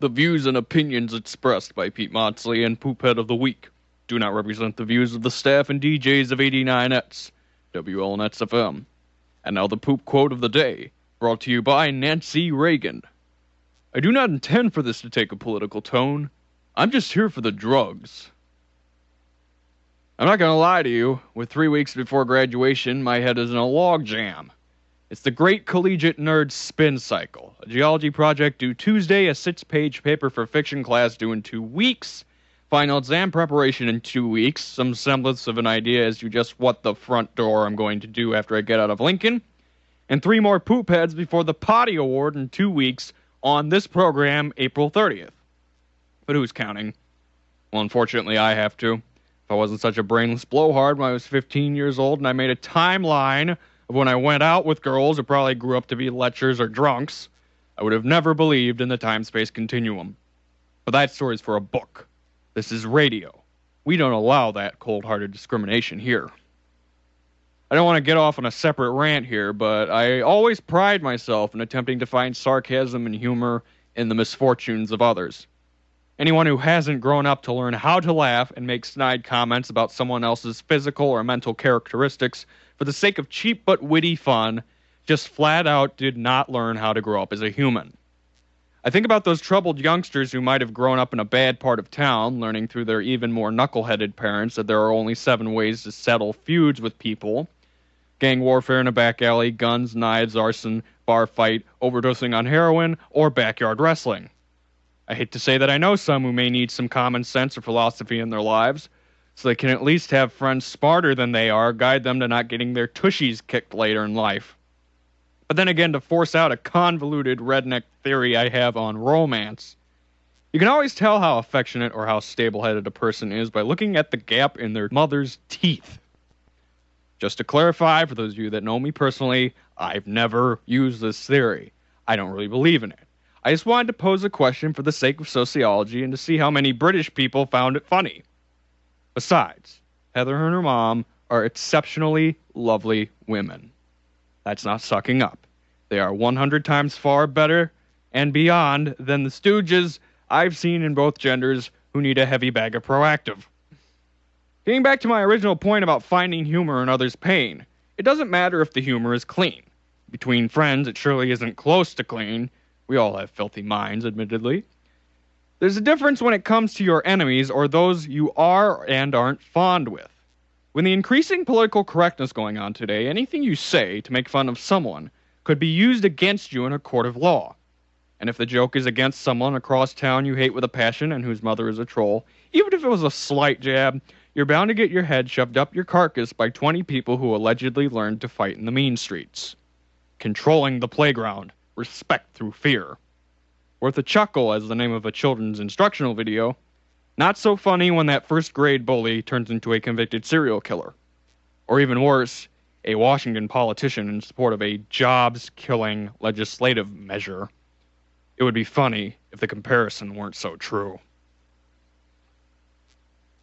The views and opinions expressed by Pete Motzley and Poophead of the Week do not represent the views of the staff and DJs of 89X, WLNX FM. And now the poop quote of the day, brought to you by Nancy Reagan. I do not intend for this to take a political tone. I'm just here for the drugs. I'm not going to lie to you. With 3 weeks before graduation, my head is in a log jam. It's the Great Collegiate Nerd Spin Cycle, a geology project due Tuesday, a 6-page paper for fiction class due in 2 weeks, final exam preparation in 2 weeks, some semblance of an idea as to just what the front door I'm going to do after I get out of Lincoln, and 3 more poop heads before the Potty Award in 2 weeks on this program, April 30th. But who's counting? Well, unfortunately, I have to. If I wasn't such a brainless blowhard when I was 15 years old and I made a timeline of when I went out with girls who probably grew up to be lechers or drunks, I would have never believed in the time-space continuum. But that story's for a book. This is radio. We don't allow that cold-hearted discrimination here. I don't want to get off on a separate rant here, but I always pride myself in attempting to find sarcasm and humor in the misfortunes of others. Anyone who hasn't grown up to learn how to laugh and make snide comments about someone else's physical or mental characteristics for the sake of cheap but witty fun just flat out did not learn how to grow up as a human. I think about those troubled youngsters who might have grown up in a bad part of town, learning through their even more knuckleheaded parents that there are only 7 ways to settle feuds with people: gang warfare in a back alley, guns, knives, arson, bar fight, overdosing on heroin, or backyard wrestling. I hate to say that I know some who may need some common sense or philosophy in their lives, so they can at least have friends smarter than they are guide them to not getting their tushies kicked later in life. But then again, to force out a convoluted redneck theory I have on romance, you can always tell how affectionate or how stable-headed a person is by looking at the gap in their mother's teeth. Just to clarify, for those of you that know me personally, I've never used this theory. I don't really believe in it. I just wanted to pose a question for the sake of sociology and to see how many British people found it funny. Besides, Heather and her mom are exceptionally lovely women. That's not sucking up. They are 100 times far better and beyond than the stooges I've seen in both genders who need a heavy bag of Proactive. Getting back to my original point about finding humor in others' pain, it doesn't matter if the humor is clean. Between friends, it surely isn't close to clean. We all have filthy minds, admittedly. There's a difference when it comes to your enemies or those you are and aren't fond with. With the increasing political correctness going on today, anything you say to make fun of someone could be used against you in a court of law. And if the joke is against someone across town you hate with a passion and whose mother is a troll, even if it was a slight jab, you're bound to get your head shoved up your carcass by 20 people who allegedly learned to fight in the mean streets. Controlling the playground. Respect through fear. Worth a chuckle as the name of a children's instructional video. Not so funny when that first grade bully turns into a convicted serial killer. Or even worse, a Washington politician in support of a jobs-killing legislative measure. It would be funny if the comparison weren't so true.